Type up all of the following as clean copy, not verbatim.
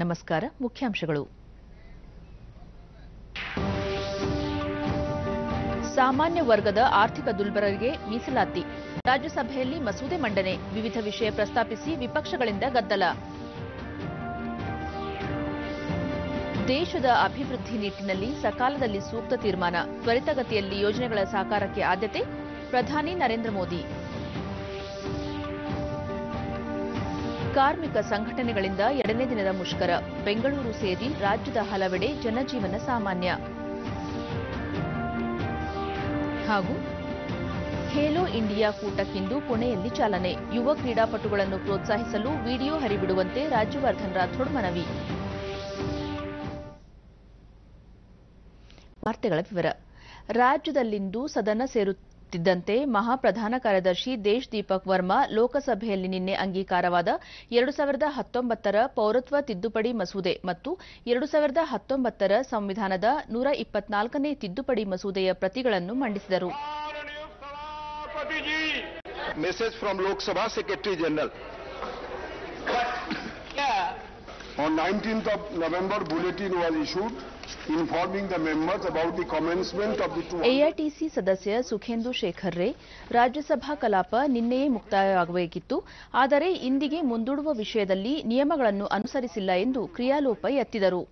ನಮಸ್ಕಾರ. ಮುಖ್ಯಾಂಶಗಳು. ಸಾಮಾನ್ಯ ವರ್ಗದ ಆರ್ಥಿಕ ದುರ್ಬಲರಿಗೆ ಮೀಸಲಾತಿ. ರಾಜ್ಯಸಭೆಯಲ್ಲಿ ಮಸೂದೆ ಮಂಡನೆ. ವಿವಿಧ ವಿಷಯ ಪ್ರಸ್ತಾಪಿಸಿ ವಿಪಕ್ಷಗಳಿಂದ ಗದ್ದಲ. ದೇಶದ ಅಭಿವೃದ್ಧಿ ನಿಟ್ಟಿನಲ್ಲಿ ಸಕಾಲದಲ್ಲಿ ಸೂಕ್ತ ತೀರ್ಮಾನ. ತ್ವರಿತಗತಿಯಲ್ಲಿ ಯೋಜನೆಗಳ ಸಾಕಾರಕ್ಕೆ ಆದ್ಯತೆ. ಪ್ರಧಾನಿ ನರೇಂದ್ರ ಮೋದಿ. ಕಾರ್ಮಿಕ ಸಂಘಟನೆಗಳಿಂದ 2ನೇ ದಿನದ ಮುಷ್ಕರ. ಬೆಂಗಳೂರು ಸೇರಿ ರಾಜ್ಯದ ಹಲವೆಡೆ ಜನಜೀವನ ಸಾಮಾನ್ಯ. ಹಾಗೂ ಖೇಲೋ ಇಂಡಿಯಾ ಕೂಟಕ್ಕಿಂದು ಪುಣೆಯಲ್ಲಿ ಚಾಲನೆ. ಯುವ ಕ್ರೀಡಾಪಟುಗಳನ್ನು ಪ್ರೋತ್ಸಾಹಿಸಲು ವಿಡಿಯೋ ಹರಿಬಿಡುವಂತೆ ರಾಜ್ಯವರ್ಧನ್ ರಾಥೋಡ್ ಮನವಿ. ವಾರ್ತೆಗಳ ವಿವರ. ರಾಜ್ಯದಲ್ಲಿಂದು ಸದನ ಸೇರುತ್ತಿದ್ದಂತೆ ಮಹಾಪ್ರಧಾನ ಕಾರ್ಯದರ್ಶಿ ದೇಶ್ ದೀಪಕ್ ವರ್ಮಾ ಲೋಕಸಭೆಯಲ್ಲಿ ನಿನ್ನೆ ಅಂಗೀಕಾರವಾದ 2019ರ ಪೌರತ್ವ ತಿದ್ದುಪಡಿ ಮಸೂದೆ ಮತ್ತು 2019ರ ಸಂವಿಧಾನದ 124ನೇ ತಿದ್ದುಪಡಿ ಮಸೂದೆಯ ಪ್ರತಿಗಳನ್ನು ಮಂಡಿಸಿದರು. Message from Lok Sabha Secretary General. On 19th of November, bulletin was issued informing the members about the commencement of the AITC ಸದಸ್ಯ ಸುಖೇಂದು ಶೇಖರ್ ರೇ, ರಾಜ್ಯಸಭಾ ಕಲಾಪ ನಿನ್ನೆಯೇ ಮುಕ್ತಾಯವಾಗಬೇಕಿತ್ತು, ಆದರೆ ಇಂದಿಗೆ ಮುಂದೂಡುವ ವಿಷಯದಲ್ಲಿ ನಿಯಮಗಳನ್ನು ಅನುಸರಿಸಿಲ್ಲ ಎಂದು ಕ್ರಿಯಾಲೋಪ ಎತ್ತಿದರು.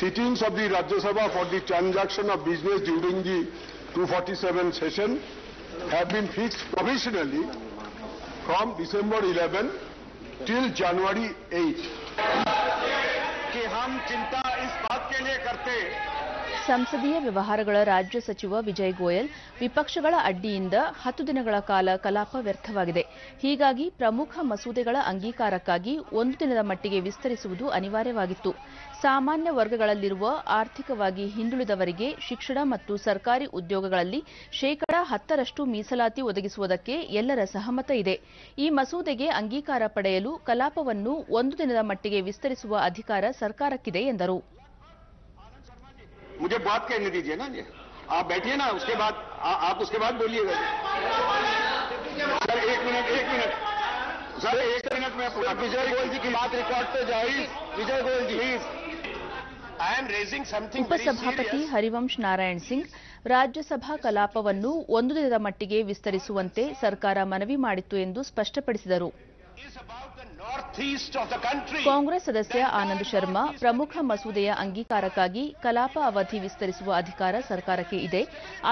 Sittings of the Rajya Sabha for the transaction of business during the 247 session have been fixed provisionally from December 11 till January 8. कि हम चिंता इस बात के लिए करते. ಸಂಸದೀಯ ವ್ಯವಹಾರಗಳ ರಾಜ್ಯ ಸಚಿವ ವಿಜಯ್ ಗೋಯಲ್, ವಿಪಕ್ಷಗಳ ಅಡ್ಡಿಯಿಂದ 10 ದಿನಗಳ ಕಾಲ ಕಲಾಪ ವ್ಯರ್ಥವಾಗಿದೆ. ಹೀಗಾಗಿ ಪ್ರಮುಖ ಮಸೂದೆಗಳ ಅಂಗೀಕಾರಕ್ಕಾಗಿ 1 ದಿನದ ಮಟ್ಟಿಗೆ ವಿಸ್ತರಿಸುವುದು ಅನಿವಾರ್ಯವಾಗಿತ್ತು. ಸಾಮಾನ್ಯ ವರ್ಗಗಳಲ್ಲಿರುವ ಆರ್ಥಿಕವಾಗಿ ಹಿಂದುಳಿದವರಿಗೆ ಶಿಕ್ಷಣ ಮತ್ತು ಸರ್ಕಾರಿ ಉದ್ಯೋಗಗಳಲ್ಲಿ 10% ಮೀಸಲಾತಿ ಒದಗಿಸುವುದಕ್ಕೆ ಎಲ್ಲರ ಸಹಮತ ಇದೆ. ಈ ಮಸೂದೆಗೆ ಅಂಗೀಕಾರ ಪಡೆಯಲು ಕಲಾಪವನ್ನು 1 ದಿನದ ಮಟ್ಟಿಗೆ ವಿಸ್ತರಿಸುವ ಅಧಿಕಾರ ಸರ್ಕಾರಕ್ಕಿದೆ ಎಂದರು. मुझे बात कहने दीजिए ना जी, आप बैठिए ना, उसके बाद आप उसके बाद बोलिएगा. सर एक मिनट सर, 1 मिनट में विजय गोयल जी की बात रिकॉर्ड पे जाए. Vijay Goyal ji please. I am raising something. ಉಪಸಭಾಪತಿ ಹರಿವಂಶ್ ನಾರಾಯಣ್ ಸಿಂಗ್, ರಾಜ್ಯಸಭಾ ಕಲಾಪವನ್ನು 1 ದಿನದ ಮಟ್ಟಿಗೆ ವಿಸ್ತರಿಸುವಂತೆ ಸರ್ಕಾರ ಮನವಿ ಮಾಡಿತ್ತು ಎಂದು ಸ್ಪಷ್ಟಪಡಿಸಿದರು. ಕಾಂಗ್ರೆಸ್ ಸದಸ್ಯ ಆನಂದ್ ಶರ್ಮಾ, ಪ್ರಮುಖ ಮಸೂದೆಯ ಅಂಗೀಕಾರಕ್ಕಾಗಿ ಕಲಾಪ ಅವಧಿ ವಿಸ್ತರಿಸುವ ಅಧಿಕಾರ ಸರ್ಕಾರಕ್ಕೆ ಇದೆ,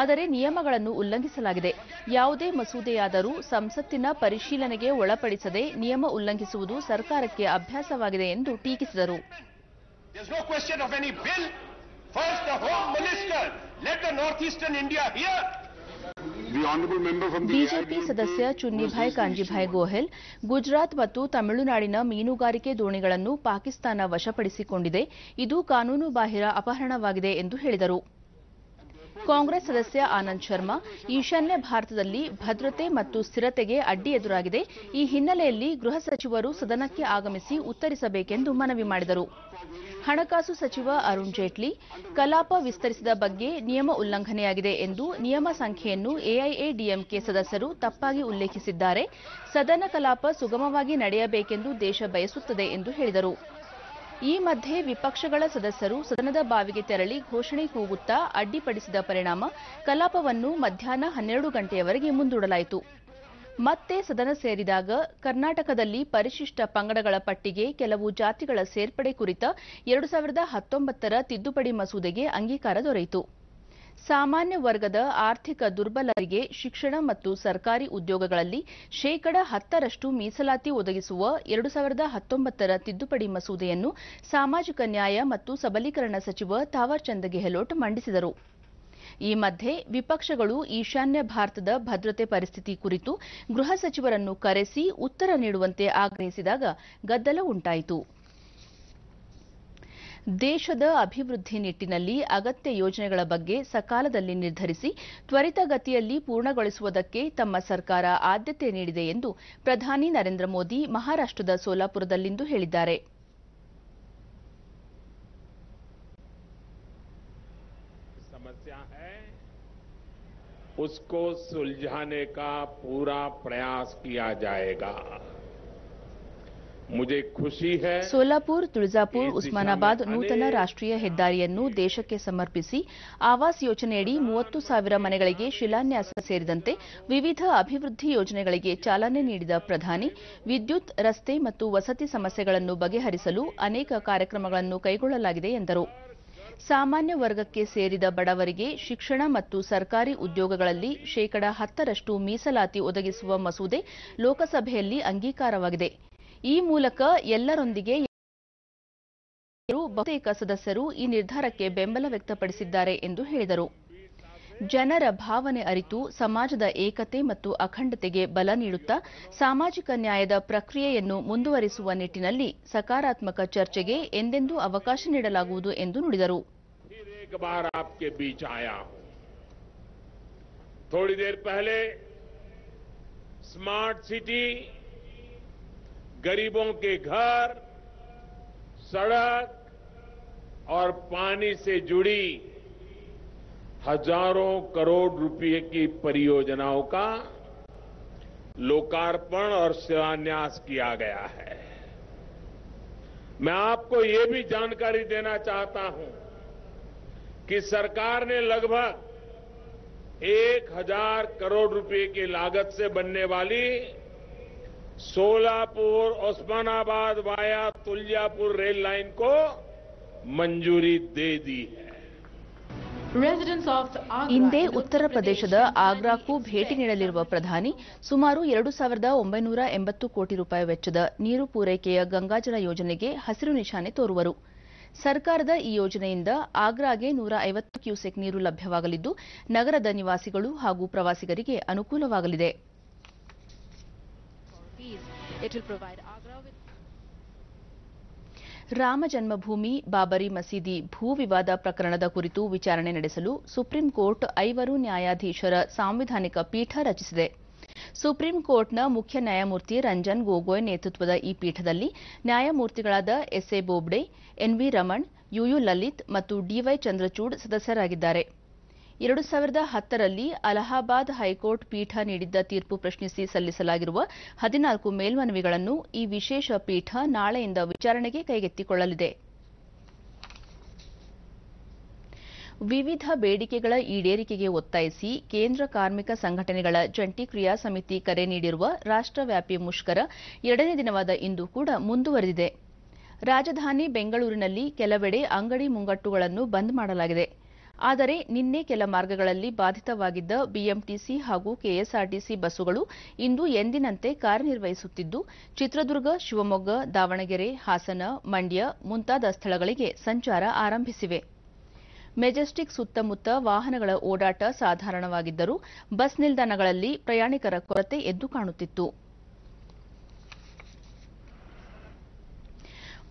ಆದರೆ ನಿಯಮಗಳನ್ನು ಉಲ್ಲಂಘಿಸಲಾಗಿದೆ. ಯಾವುದೇ ಮಸೂದೆಯಾದರೂ ಸಂಸತ್ತಿನ ಪರಿಶೀಲನೆಗೆ ಒಳಪಡಿಸದೆ ನಿಯಮ ಉಲ್ಲಂಘಿಸುವುದು ಸರ್ಕಾರಕ್ಕೆ ಅಭ್ಯಾಸವಾಗಿದೆ ಎಂದು ಟೀಕಿಸಿದರು. ಬಿಜೆಪಿ ಸದಸ್ಯ ಚುನ್ನಿಭಾಯ್ ಕಾಂಜಿಭಾಯ್ ಗೋಹೆಲ್, ಗುಜರಾತ್ ಮತ್ತು ತಮಿಳುನಾಡಿನ ಮೀನುಗಾರಿಕೆ ದೋಣಿಗಳನ್ನು ಪಾಕಿಸ್ತಾನ ವಶಪಡಿಸಿಕೊಂಡಿದೆ, ಇದು ಕಾನೂನುಬಾಹಿರ ಅಪಹರಣವಾಗಿದೆ ಎಂದು ಹೇಳಿದರು. ಕಾಂಗ್ರೆಸ್ ಸದಸ್ಯ ಆನಂದ್ ಶರ್ಮಾ, ಈಶಾನ್ಯ ಭಾರತದಲ್ಲಿ ಭದ್ರತೆ ಮತ್ತು ಸ್ಥಿರತೆಗೆ ಅಡ್ಡಿ ಎದುರಾಗಿದೆ, ಈ ಹಿನ್ನೆಲೆಯಲ್ಲಿ ಗೃಹ ಸಚಿವರು ಸದನಕ್ಕೆ ಆಗಮಿಸಿ ಉತ್ತರಿಸಬೇಕೆಂದು ಮನವಿ ಮಾಡಿದರು. ಹಣಕಾಸು ಸಚಿವ ಅರುಣ್ ಜೇಟ್ಲಿ, ಕಲಾಪ ವಿಸ್ತರಿಸಿದ ಬಗ್ಗೆ ನಿಯಮ ಉಲ್ಲಂಘನೆಯಾಗಿದೆ ಎಂದು ನಿಯಮ ಸಂಖ್ಯೆಯನ್ನು ಎಐಎಡಿಎಂಕೆ ಸದಸ್ಯರು ತಪ್ಪಾಗಿ ಉಲ್ಲೇಖಿಸಿದ್ದಾರೆ, ಸದನ ಕಲಾಪ ಸುಗಮವಾಗಿ ನಡೆಯಬೇಕೆಂದು ದೇಶ ಬಯಸುತ್ತದೆ ಎಂದು ಹೇಳಿದರು. ಈ ಮಧ್ಯೆ ವಿಪಕ್ಷಗಳ ಸದಸ್ಯರು ಸದನದ ಬಾವಿಗೆ ತೆರಳಿ ಘೋಷಣೆ ಕೂಗುತ್ತಾ ಅಡ್ಡಿಪಡಿಸಿದ ಪರಿಣಾಮ ಕಲಾಪವನ್ನು ಮಧ್ಯಾಹ್ನ 12 ಗಂಟೆಯವರೆಗೆ ಮುಂದೂಡಲಾಯಿತು. ಮತ್ತೆ ಸದನ ಸೇರಿದಾಗ ಕರ್ನಾಟಕದಲ್ಲಿ ಪರಿಶಿಷ್ಟ ಪಂಗಡಗಳ ಪಟ್ಟಿಗೆ ಕೆಲವು ಜಾತಿಗಳ ಸೇರ್ಪಡೆ ಕುರಿತ 2019ರ ತಿದ್ದುಪಡಿ ಮಸೂದೆಗೆ ಅಂಗೀಕಾರ ದೊರೆಯಿತು. ಸಾಮಾನ್ಯ ವರ್ಗದ ಆರ್ಥಿಕ ದುರ್ಬಲರಿಗೆ ಶಿಕ್ಷಣ ಮತ್ತು ಸರ್ಕಾರಿ ಉದ್ಯೋಗಗಳಲ್ಲಿ 10% ಮೀಸಲಾತಿ ಒದಗಿಸುವ 2019ರ ತಿದ್ದುಪಡಿ ಮಸೂದೆಯನ್ನು ಸಾಮಾಜಿಕ ನ್ಯಾಯ ಮತ್ತು ಸಬಲೀಕರಣ ಸಚಿವ ತಾವರ್ ಚಂದ್ ಗೆಹ್ಲೋಟ್ ಮಂಡಿಸಿದರು. ಈ ಮಧ್ಯೆ ವಿಪಕ್ಷಗಳು ಈಶಾನ್ಯ ಭಾರತದ ಭದ್ರತೆ ಪರಿಸ್ಥಿತಿ ಕುರಿತು ಗೃಹ ಸಚಿವರನ್ನು ಕರೆಸಿ ಉತ್ತರ ನೀಡುವಂತೆ ಆಗ್ರಹಿಸಿದಾಗ ಗದ್ದಲ ಉಂಟಾಯಿತು. ದೇಶದ ಅಭಿವೃದ್ಧಿ ನಿಟ್ಟಿನಲ್ಲಿ ಅಗತ್ಯ ಯೋಜನೆಗಳ ಬಗ್ಗೆ ಸಕಾಲದಲ್ಲಿ ನಿರ್ಧರಿಸಿ ತ್ವರಿತಗತಿಯಲ್ಲಿ ಪೂರ್ಣಗೊಳಿಸುವುದಕ್ಕೆ ತಮ್ಮ ಸರ್ಕಾರ ಆದ್ಯತೆ ನೀಡಿದೆ ಎಂದು ಪ್ರಧಾನಿ ನರೇಂದ್ರ ಮೋದಿ ಮಹಾರಾಷ್ಟ್ರದ ಸೋಲಾಪುರದಲ್ಲಿಂದು ಹೇಳಿದ್ದಾರೆ. उसको सुलझाने का पूरा प्रयास किया जाएगा. मुझे खुशी है ಸೋಲಾಪುರ್ ತುಳಜಾಪುರ್ ಉಸ್ಮಾನಾಬಾದ್ ನೂತನ ರಾಷ್ಟ್ರೀಯ ಹೆದ್ದಾರಿಯನ್ನು ದೇಶಕ್ಕೆ ಸಮರ್ಪಿಸಿ ಆವಾಸ್ ಯೋಜನೆಯಡಿ 30,000 ಮನೆಗಳಿಗೆ ಶಿಲಾನ್ಯಾಸ ಸೇರಿದಂತೆ ವಿವಿಧ ಅಭಿವೃದ್ಧಿ ಯೋಜನೆಗಳಿಗೆ ಚಾಲನೆ ನೀಡಿದ ಪ್ರಧಾನಿ ವಿದ್ಯುತ್ ರಸ್ತೆ ಮತ್ತು ವಸತಿ ಸಮಸ್ಯೆಗಳನ್ನು ಬಗೆಹರಿಸಲು ಅನೇಕ ಕಾರ್ಯಕ್ರಮಗಳನ್ನು ಕೈಗೊಳ್ಳಲಾಗಿದೆ ಎಂದರು. ಸಾಮಾನ್ಯ ವರ್ಗಕ್ಕೆ ಸೇರಿದ ಬಡವರಿಗೆ ಶಿಕ್ಷಣ ಮತ್ತು ಸರ್ಕಾರಿ ಉದ್ಯೋಗಗಳಲ್ಲಿ ಶೇಕಡಾ 10ರಷ್ಟು ಮೀಸಲಾತಿ ಒದಗಿಸುವ ಮಸೂದೆ ಲೋಕಸಭೆಯಲ್ಲಿ ಅಂಗೀಕಾರವಾಗಿದೆ. ಈ ಮೂಲಕ ಎಲ್ಲರೊಂದಿಗೆ ಬಹುತೇಕ ಸದಸ್ಯರು ಈ ನಿರ್ಧಾರಕ್ಕೆ ಬೆಂಬಲ ವ್ಯಕ್ತಪಡಿಸಿದ್ದಾರೆ ಎಂದು ಹೇಳಿದರು. ಜನರ ಭಾವನೆ ಅರಿತು ಸಮಾಜದ ಏಕತೆ ಮತ್ತು ಅಖಂಡತೆಗೆ ಬಲ ನೀಡುತ್ತಾ ಸಾಮಾಜಿಕ ನ್ಯಾಯದ ಪ್ರಕ್ರಿಯೆಯನ್ನು ಮುಂದುವರಿಸುವ ನಿಟ್ಟಿನಲ್ಲಿ ಸಕಾರಾತ್ಮಕ ಚರ್ಚೆಗೆ ಎಂದೆಂದೂ ಅವಕಾಶ ನೀಡಲಾಗುವುದು ಎಂದು ನುಡಿದರು. एक बार आपके बीच आया हूं. थोड़ी देर पहले स्मार्ट सिटी, गरीबों के घर, सड़क और पानी से जुड़ी हजारों करोड़ रुपए की परियोजनाओं का लोकार्पण और शिलान्यास किया गया है. मैं आपको ये भी जानकारी देना चाहता हूं कि सरकार ने लगभग 1,000 करोड़ रुपए की लागत से बनने वाली Solapur Osmanabad via Tuljapur rail line को मंजूरी दे दी है. ಇಂದೇ ಉತ್ತರ ಪ್ರದೇಶದ ಆಗ್ರಾಕ್ಕೂ ಭೇಟಿ ನೀಡಲಿರುವ ಪ್ರಧಾನಿ ಸುಮಾರು 2,980 ಕೋಟಿ ರೂಪಾಯಿ ವೆಚ್ಚದ ನೀರು ಪೂರೈಕೆಯ ಗಂಗಾಜಲ ಯೋಜನೆಗೆ ಹಸಿರು ನಿಶಾನೆ ತೋರುವರು. ಸರ್ಕಾರದ ಈ ಯೋಜನೆಯಿಂದ ಆಗ್ರಾಗೆ 150 ಕ್ಯೂಸೆಕ್ ನೀರು ಲಭ್ಯವಾಗಲಿದ್ದು ನಗರದ ನಿವಾಸಿಗಳು ಹಾಗೂ ಪ್ರವಾಸಿಗರಿಗೆ ಅನುಕೂಲವಾಗಲಿದೆ. ರಾಮ ಜನ್ಮಭೂಮಿ ಬಾಬರಿ ಮಸೀದಿ ಭೂ ವಿವಾದ ಪ್ರಕರಣದ ಕುರಿತು ವಿಚಾರಣೆ ನಡೆಸಲು ಸುಪ್ರೀಂ ಕೋರ್ಟ್ 5 ನ್ಯಾಯಾಧೀಶರ ಸಾಂವಿಧಾನಿಕ ಪೀಠ ರಚಿಸಿದೆ. ಸುಪ್ರೀಂ ಕೋರ್ಟ್ನ ಮುಖ್ಯ ನ್ಯಾಯಮೂರ್ತಿ ರಂಜನ್ ಗೊಗೊಯ್ ನೇತೃತ್ವದ ಈ ಪೀಠದಲ್ಲಿ ನ್ಯಾಯಮೂರ್ತಿಗಳಾದ ಎಸ್ಎ ಬೋಬ್ಡೆ, ಎನ್ವಿ ರಮಣ್, ಯುಯು ಲಲಿತ್ ಮತ್ತು ಡಿವೈ ಚಂದ್ರಚೂಡ್ ಸದಸ್ಯರಾಗಿದ್ದಾರೆ. 2010ರಲ್ಲಿ ಅಲಹಾಬಾದ್ ಹೈಕೋರ್ಟ್ ಪೀಠ ನೀಡಿದ್ದ ತೀರ್ಪು ಪ್ರಶ್ನಿಸಿ ಸಲ್ಲಿಸಲಾಗಿರುವ 14 ಮೇಲ್ಮನವಿಗಳನ್ನು ಈ ವಿಶೇಷ ಪೀಠ ನಾಳೆಯಿಂದ ವಿಚಾರಣೆಗೆ ಕೈಗೆತ್ತಿಕೊಳ್ಳಲಿದೆ. ವಿವಿಧ ಬೇಡಿಕೆಗಳ ಈಡೇರಿಕೆಗೆ ಒತ್ತಾಯಿಸಿ ಕೇಂದ್ರ ಕಾರ್ಮಿಕ ಸಂಘಟನೆಗಳ ಜಂಟಿ ಕ್ರಿಯಾ ಸಮಿತಿ ಕರೆ ನೀಡಿರುವ ರಾಷ್ಟ್ರವ್ಯಾಪಿ ಮುಷ್ಕರ 2ನೇ ದಿನವಾದ ಇಂದು ಕೂಡ ಮುಂದುವರೆದಿದೆ. ರಾಜಧಾನಿ ಬೆಂಗಳೂರಿನಲ್ಲಿ ಕೆಲವೆಡೆ ಅಂಗಡಿ ಮುಂಗಟ್ಟುಗಳನ್ನು ಬಂದ್ ಮಾಡಲಾಗಿದೆ. ಆದರೆ ನಿನ್ನೆ ಕೆಲ ಮಾರ್ಗಗಳಲ್ಲಿ ಬಾಧಿತವಾಗಿದ್ದ ಬಿಎಂಟಿಸಿ ಹಾಗೂ ಕೆಎಸ್ಆರ್ಟಿಸಿ ಬಸ್ಸುಗಳು ಇಂದು ಎಂದಿನಂತೆ ಕಾರ್ಯನಿರ್ವಹಿಸುತ್ತಿದ್ದು ಚಿತ್ರದುರ್ಗ, ಶಿವಮೊಗ್ಗ, ದಾವಣಗೆರೆ, ಹಾಸನ, ಮಂಡ್ಯ ಮುಂತಾದ ಸ್ಥಳಗಳಿಗೆ ಸಂಚಾರ ಆರಂಭಿಸಿವೆ. ಮೆಜೆಸ್ಟಿಕ್ ಸುತ್ತಮುತ್ತ ವಾಹನಗಳ ಓಡಾಟ ಸಾಧಾರಣವಾಗಿದ್ದರೂ ಬಸ್ ನಿಲ್ದಾಣಗಳಲ್ಲಿ ಪ್ರಯಾಣಿಕರ ಕೊರತೆ ಎದ್ದು ಕಾಣುತ್ತಿತ್ತು.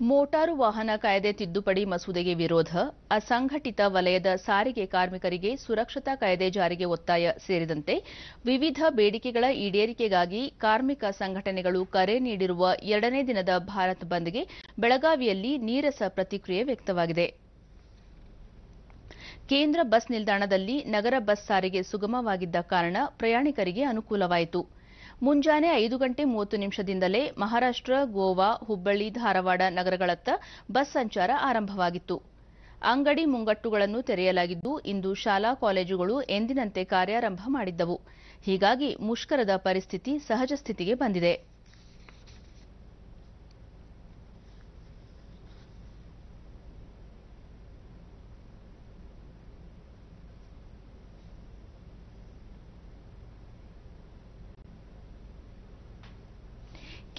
ಮೋಟಾರು ವಾಹನ ಕಾಯ್ದೆ ತಿದ್ದುಪಡಿ ಮಸೂದೆಗೆ ವಿರೋಧ, ಅಸಂಘಟಿತ ವಲಯದ ಸಾರಿಗೆ ಕಾರ್ಮಿಕರಿಗೆ ಸುರಕ್ಷತಾ ಕಾಯ್ದೆ ಜಾರಿಗೆ ಒತ್ತಾಯ ಸೇರಿದಂತೆ ವಿವಿಧ ಬೇಡಿಕೆಗಳ ಈಡೇರಿಕೆಗಾಗಿ ಕಾರ್ಮಿಕ ಸಂಘಟನೆಗಳು ಕರೆ ನೀಡಿರುವ 2ನೇ ದಿನದ ಭಾರತ್ ಬಂದ್ಗೆ ಬೆಳಗಾವಿಯಲ್ಲಿ ನೀರಸ ಪ್ರತಿಕ್ರಿಯೆ ವ್ಯಕ್ತವಾಗಿದೆ. ಕೇಂದ್ರ ಬಸ್ ನಿಲ್ದಾಣದಲ್ಲಿ ನಗರ ಬಸ್ ಸಾರಿಗೆ ಸುಗಮವಾಗಿದ್ದ ಕಾರಣ ಪ್ರಯಾಣಿಕರಿಗೆ ಅನುಕೂಲವಾಯಿತು. ಮುಂಜಾನೆ 5:30 ಮಹಾರಾಷ್ಟ್ರ, ಗೋವಾ, ಹುಬ್ಬಳ್ಳಿ, ಧಾರವಾಡ ನಗರಗಳತ್ತ ಬಸ್ ಸಂಚಾರ ಆರಂಭವಾಗಿತ್ತು. ಅಂಗಡಿ ಮುಂಗಟ್ಟುಗಳನ್ನು ತೆರೆಯಲಾಗಿದ್ದು ಇಂದು ಶಾಲಾ ಕಾಲೇಜುಗಳು ಎಂದಿನಂತೆ ಕಾರ್ಯಾರಂಭ ಮಾಡಿದ್ದವು. ಹೀಗಾಗಿ ಮುಷ್ಕರದ ಪರಿಸ್ಥಿತಿ ಸಹಜ ಸ್ಥಿತಿಗೆ ಬಂದಿದೆ.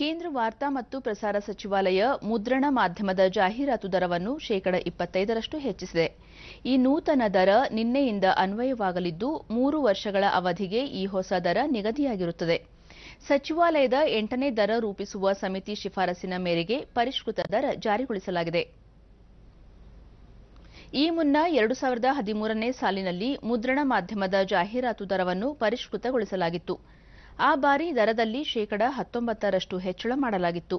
ಕೇಂದ್ರ ವಾರ್ತಾ ಮತ್ತು ಪ್ರಸಾರ ಸಚಿವಾಲಯ ಮುದ್ರಣ ಮಾಧ್ಯಮದ ಜಾಹೀರಾತು ದರವನ್ನು ಶೇಕಡಾ 25ರಷ್ಟು ಹೆಚ್ಚಿಸಿದೆ. ಈ ನೂತನ ದರ ನಿನ್ನೆಯಿಂದ ಅನ್ವಯವಾಗಲಿದ್ದು 3 ವರ್ಷಗಳ ಅವಧಿಗೆ ಈ ಹೊಸ ದರ ನಿಗದಿಯಾಗಿರುತ್ತದೆ. ಸಚಿವಾಲಯದ 8ನೇ ದರ ರೂಪಿಸುವ ಸಮಿತಿ ಶಿಫಾರಸಿನ ಮೇರೆಗೆ ಪರಿಷ್ಕೃತ ದರ ಜಾರಿಗೊಳಿಸಲಾಗಿದೆ. ಈ ಮುನ್ನ 2013ನೇ ಸಾಲಿನಲ್ಲಿ ಮುದ್ರಣ ಮಾಧ್ಯಮದ ಜಾಹೀರಾತು ದರವನ್ನು ಪರಿಷ್ಕೃತಗೊಳಿಸಲಾಗಿತ್ತು. ಆ ಬಾರಿ ದರದಲ್ಲಿ ಶೇಕಡಾ 19ರಷ್ಟು ಹೆಚ್ಚಳ ಮಾಡಲಾಗಿತ್ತು.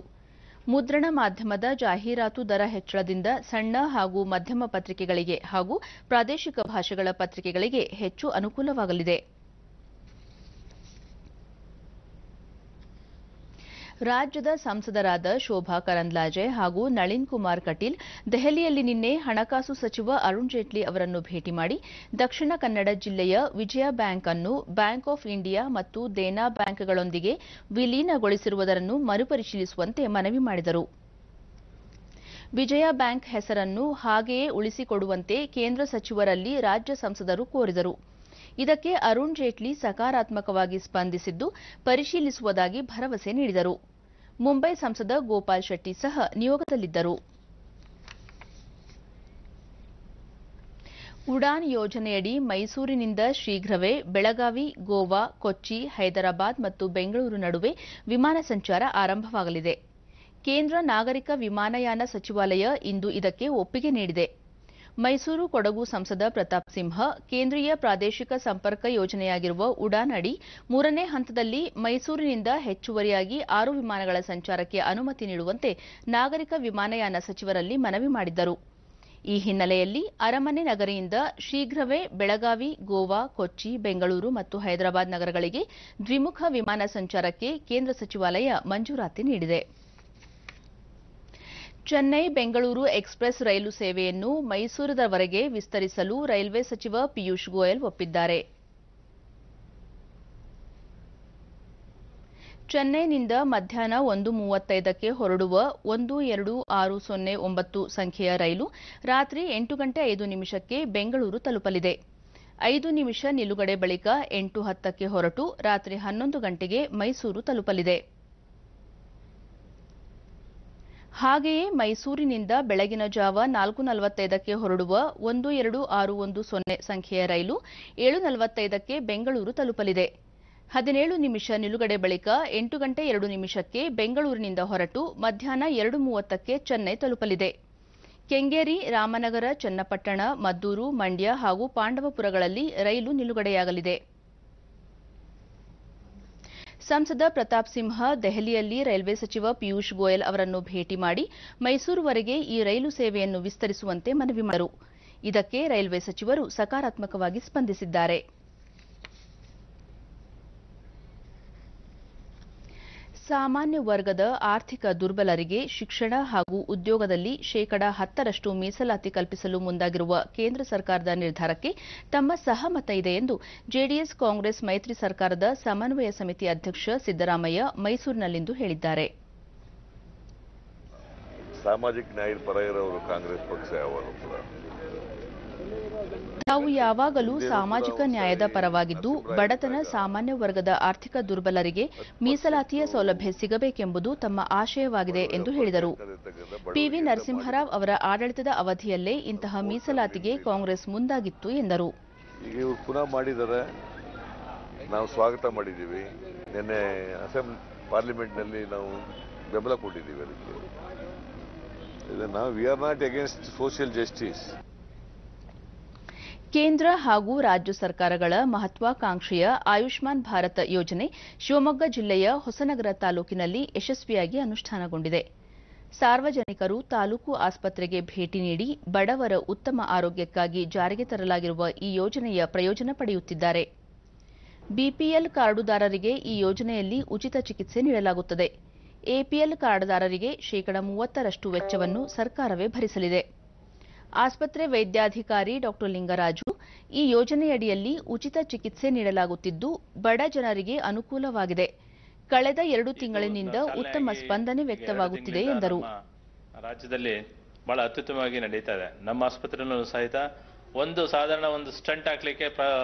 ಮುದ್ರಣ ಮಾಧ್ಯಮದ ಜಾಹೀರಾತು ದರ ಹೆಚ್ಚಳದಿಂದ ಸಣ್ಣ ಹಾಗೂ ಮಧ್ಯಮ ಪತ್ರಿಕೆಗಳಿಗೆ ಹಾಗೂ ಪ್ರಾದೇಶಿಕ ಭಾಷೆಗಳ ಪತ್ರಿಕೆಗಳಿಗೆ ಹೆಚ್ಚು ಅನುಕೂಲವಾಗಲಿದೆ. ರಾಜ್ಯದ ಸಂಸದರಾದ ಶೋಭಾ ಕರಂದ್ಲಾಜೆ ಹಾಗೂ ನಳಿನ್ ಕುಮಾರ್ ಕಟೀಲ್ ದೆಹಲಿಯಲ್ಲಿ ನಿನ್ನೆ ಹಣಕಾಸು ಸಚಿವ ಅರುಣ್ ಜೇಟ್ಲಿ ಅವರನ್ನು ಭೇಟಿ ಮಾಡಿ ದಕ್ಷಿಣ ಕನ್ನಡ ಜಿಲ್ಲೆಯ ವಿಜಯ ಬ್ಯಾಂಕ್ ಅನ್ನು ಬ್ಯಾಂಕ್ ಆಫ್ ಇಂಡಿಯಾ ಮತ್ತು ದೇನಾ ಬ್ಯಾಂಕ್ಗಳೊಂದಿಗೆ ವಿಲೀನಗೊಳಿಸಿರುವುದನ್ನು ಮರುಪರಿಶೀಲಿಸುವಂತೆ ಮನವಿ ಮಾಡಿದರು. ವಿಜಯ ಬ್ಯಾಂಕ್ ಹೆಸರನ್ನು ಹಾಗೆಯೇ ಉಳಿಸಿಕೊಡುವಂತೆ ಕೇಂದ್ರ ಸಚಿವರಲ್ಲಿ ರಾಜ್ಯ ಸಂಸದರು ಕೋರಿದರು. ಇದಕ್ಕೆ ಅರುಣ್ ಜೇಟ್ಲಿ ಸಕಾರಾತ್ಮಕವಾಗಿ ಸ್ಪಂದಿಸಿದ್ದು ಪರಿಶೀಲಿಸುವುದಾಗಿ ಭರವಸೆ ನೀಡಿದರು. ಮುಂಬೈ ಸಂಸದ ಗೋಪಾಲ್ ಶೆಟ್ಟಿ ಸಹ ನಿಯೋಗದಲ್ಲಿದ್ದರು. ಉಡಾನ್ ಯೋಜನೆಯಡಿ ಮೈಸೂರಿನಿಂದ ಶೀಘ್ರವೇ ಬೆಳಗಾವಿ, ಗೋವಾ, ಕೊಚ್ಚಿ, ಹೈದರಾಬಾದ್ ಮತ್ತು ಬೆಂಗಳೂರು ನಡುವೆ ವಿಮಾನ ಸಂಚಾರ ಆರಂಭವಾಗಲಿದೆ. ಕೇಂದ್ರ ನಾಗರಿಕ ವಿಮಾನಯಾನ ಸಚಿವಾಲಯ ಇಂದು ಇದಕ್ಕೆ ಒಪ್ಪಿಗೆ ನೀಡಿದೆ. ಮೈಸೂರು ಕೊಡಗು ಸಂಸದ ಪ್ರತಾಪ್ ಸಿಂಹ ಕೇಂದ್ರೀಯ ಪ್ರಾದೇಶಿಕ ಸಂಪರ್ಕ ಯೋಜನೆಯಾಗಿರುವ ಉಡಾನ್ ಅಡಿ 3ನೇ ಹಂತದಲ್ಲಿ ಮೈಸೂರಿನಿಂದ ಹೆಚ್ಚುವರಿಯಾಗಿ 6 ವಿಮಾನಗಳ ಸಂಚಾರಕ್ಕೆ ಅನುಮತಿ ನೀಡುವಂತೆ ನಾಗರಿಕ ವಿಮಾನಯಾನ ಸಚಿವರಲ್ಲಿ ಮನವಿ ಮಾಡಿದ್ದರು. ಈ ಹಿನ್ನೆಲೆಯಲ್ಲಿ ಅರಮನೆ ನಗರಿಯಿಂದ ಶೀಘ್ರವೇ ಬೆಳಗಾವಿ, ಗೋವಾ, ಕೊಚ್ಚಿ, ಬೆಂಗಳೂರು ಮತ್ತು ಹೈದರಾಬಾದ್ ನಗರಗಳಿಗೆ ದ್ವಿಮುಖ ವಿಮಾನ ಸಂಚಾರಕ್ಕೆ ಕೇಂದ್ರ ಸಚಿವಾಲಯ ಮಂಜೂರಾತಿ ನೀಡಿದೆ. ಚೆನ್ನೈ ಬೆಂಗಳೂರು ಎಕ್ಸ್ಪ್ರೆಸ್ ರೈಲು ಸೇವೆಯನ್ನು ಮೈಸೂರಿನವರೆಗೆ ವಿಸ್ತರಿಸಲು ರೈಲ್ವೆ ಸಚಿವ ಪಿಯೂಷ್ ಗೋಯಲ್ ಒಪ್ಪಿದ್ದಾರೆ. ಚೆನ್ನೈನಿಂದ ಮಧ್ಯಾಹ್ನ 1:35ಕ್ಕೆ ಹೊರಡುವ 12609 ಸಂಖ್ಯೆಯ ರೈಲು ರಾತ್ರಿ 8 ಗಂಟೆ 5 ನಿಮಿಷಕ್ಕೆ ಬೆಂಗಳೂರು ತಲುಪಲಿದೆ. 5 ನಿಮಿಷ ನಿಲುಗಡೆ ಬಳಿಕ 8:10ಕ್ಕೆ ಹೊರಟು ರಾತ್ರಿ 11 ಗಂಟೆಗೆ ಮೈಸೂರು ತಲುಪಲಿದೆ. ಹಾಗೆಯೇ ಮೈಸೂರಿನಿಂದ ಬೆಳಗಿನ ಜಾವ 4:45ಕ್ಕೆ ಹೊರಡುವ 12610 ಸಂಖ್ಯೆಯ ರೈಲು 7:45ಕ್ಕೆ ಬೆಂಗಳೂರು ತಲುಪಲಿದೆ. 17 ನಿಮಿಷ ನಿಲುಗಡೆ ಬಳಿಕ 8 ಗಂಟೆ 2 ನಿಮಿಷಕ್ಕೆ ಬೆಂಗಳೂರಿನಿಂದ ಹೊರಟು ಮಧ್ಯಾಹ್ನ 2:30ಕ್ಕೆ ಚೆನ್ನೈ ತಲುಪಲಿದೆ. ಕೆಂಗೇರಿ, ರಾಮನಗರ, ಚನ್ನಪಟ್ಟಣ, ಮದ್ದೂರು, ಮಂಡ್ಯ ಹಾಗೂ ಪಾಂಡವಪುರಗಳಲ್ಲಿ ರೈಲು ನಿಲುಗಡೆಯಾಗಲಿದೆ. ಸಂಸದ ಪ್ರತಾಪ್ ಸಿಂಹ ದೆಹಲಿಯಲ್ಲಿ ರೈಲ್ವೆ ಸಚಿವ ಪಿಯೂಷ್ ಗೋಯಲ್ ಅವರನ್ನು ಭೇಟಿ ಮಾಡಿ ಮೈಸೂರುವರೆಗೆ ಈ ರೈಲು ಸೇವೆಯನ್ನು ವಿಸ್ತರಿಸುವಂತೆ ಮನವಿ ಮಾಡಿದರು. ಇದಕ್ಕೆ ರೈಲ್ವೆ ಸಚಿವರು ಸಕಾರಾತ್ಮಕವಾಗಿ ಸ್ಪಂದಿಸಿದ್ದಾರೆ. ಸಾಮಾನ್ಯ ವರ್ಗದ ಆರ್ಥಿಕ ದುರ್ಬಲರಿಗೆ ಶಿಕ್ಷಣ ಹಾಗೂ ಉದ್ಯೋಗದಲ್ಲಿ 10% ಮೀಸಲಾತಿ ಕಲ್ಪಿಸಲು ಮುಂದಾಗಿರುವ ಕೇಂದ್ರ ಸರ್ಕಾರದ ನಿರ್ಧಾರಕ್ಕೆ ತಮ್ಮ ಸಹಮತ ಇದೆ ಎಂದು ಜೆಡಿಎಸ್ ಕಾಂಗ್ರೆಸ್ ಮೈತ್ರಿ ಸರ್ಕಾರದ ಸಮನ್ವಯ ಸಮಿತಿ ಅಧ್ಯಕ್ಷ ಸಿದ್ದರಾಮಯ್ಯ ಮೈಸೂರಿನಲ್ಲಿಂದು ಹೇಳಿದ್ದಾರೆ. ಸಾಮಾಜಿಕ ನ್ಯಾಯದ ಪರ ಇರೋರು ಕಾಂಗ್ರೆಸ್ ಪಕ್ಷ ಯಾವಾಗಲೂ ಕೂಡ ತಾವು ಯಾವಾಗಲೂ ಸಾಮಾಜಿಕ ನ್ಯಾಯದ ಪರವಾಗಿದ್ದು ಬಡತನ, ಸಾಮಾನ್ಯ ವರ್ಗದ ಆರ್ಥಿಕ ದುರ್ಬಲರಿಗೆ ಮೀಸಲಾತಿಯ ಸೌಲಭ್ಯ ಸಿಗಬೇಕೆಂಬುದು ತಮ್ಮ ಆಶಯವಾಗಿದೆ ಎಂದು ಹೇಳಿದರು. ಪಿವಿ ನರಸಿಂಹರಾವ್ ಅವರ ಆಡಳಿತದ ಅವಧಿಯಲ್ಲೇ ಇಂತಹ ಮೀಸಲಾತಿಗೆ ಕಾಂಗ್ರೆಸ್ ಮುಂದಾಗಿತ್ತು ಎಂದರು. ಈಗ ಇವರು ಪುನಃ ಮಾಡಿದರೆ ನಾವು ಸ್ವಾಗತ ಮಾಡಿದ್ದೀವಿ. ನಿನ್ನೆ ಪಾರ್ಲಿಮೆಂಟ್ನಲ್ಲಿ ನಾವು ಬೆಂಬಲ ಕೊಟ್ಟಿದ್ದೀವಿ. ಅದಕ್ಕೆ ನಾವು we are not against social justice. ಕೇಂದ್ರ ಹಾಗೂ ರಾಜ್ಯ ಸರ್ಕಾರಗಳ ಮಹತ್ವಾಕಾಂಕ್ಷೆಯ ಆಯುಷ್ಮಾನ್ ಭಾರತ್ ಯೋಜನೆ ಶಿವಮೊಗ್ಗ ಜಿಲ್ಲೆಯ ಹೊಸನಗರ ತಾಲೂಕಿನಲ್ಲಿ ಯಶಸ್ವಿಯಾಗಿ ಅನುಷ್ಠಾನಗೊಂಡಿದೆ. ಸಾರ್ವಜನಿಕರು ತಾಲೂಕು ಆಸ್ಪತ್ರೆಗೆ ಭೇಟಿ ನೀಡಿ ಬಡವರ ಉತ್ತಮ ಆರೋಗ್ಯಕ್ಕಾಗಿ ಜಾರಿಗೆ ತರಲಾಗಿರುವ ಈ ಯೋಜನೆಯ ಪ್ರಯೋಜನ ಪಡೆಯುತ್ತಿದ್ದಾರೆ. ಬಿಪಿಎಲ್ ಕಾರ್ಡುದಾರರಿಗೆ ಈ ಯೋಜನೆಯಲ್ಲಿ ಉಚಿತ ಚಿಕಿತ್ಸೆ ನೀಡಲಾಗುತ್ತದೆ. ಎಪಿಎಲ್ ಕಾರ್ಡುದಾರರಿಗೆ 30% ವೆಚ್ಚವನ್ನು ಸರ್ಕಾರವೇ ಭರಿಸಲಿದೆ. ಆಸ್ಪತ್ರೆ ವೈದ್ಯಾಧಿಕಾರಿ ಡಾ ಲಿಂಗರಾಜು, ಈ ಯೋಜನೆಯಡಿಯಲ್ಲಿ ಉಚಿತ ಚಿಕಿತ್ಸೆ ನೀಡಲಾಗುತ್ತಿದ್ದು ಬಡ ಜನರಿಗೆ ಅನುಕೂಲವಾಗಿದೆ. ಕಳೆದ 2 ತಿಂಗಳಿನಿಂದ ಉತ್ತಮ ಸ್ಪಂದನೆ ವ್ಯಕ್ತವಾಗುತ್ತಿದೆ ಎಂದರು. ರಾಜ್ಯದಲ್ಲಿ ಬಹಳ ಅತ್ಯುತ್ತಮವಾಗಿ ನಡೀತಾ ಇದೆ. ನಮ್ಮ ಆಸ್ಪತ್ರೆಯಲ್ಲೂ ಸಹಿತ ಸಾಧಾರಣ ಒಂದು ಸ್ಟಂಟ್ ಹಾಕ್ಲಿಕ್ಕೆ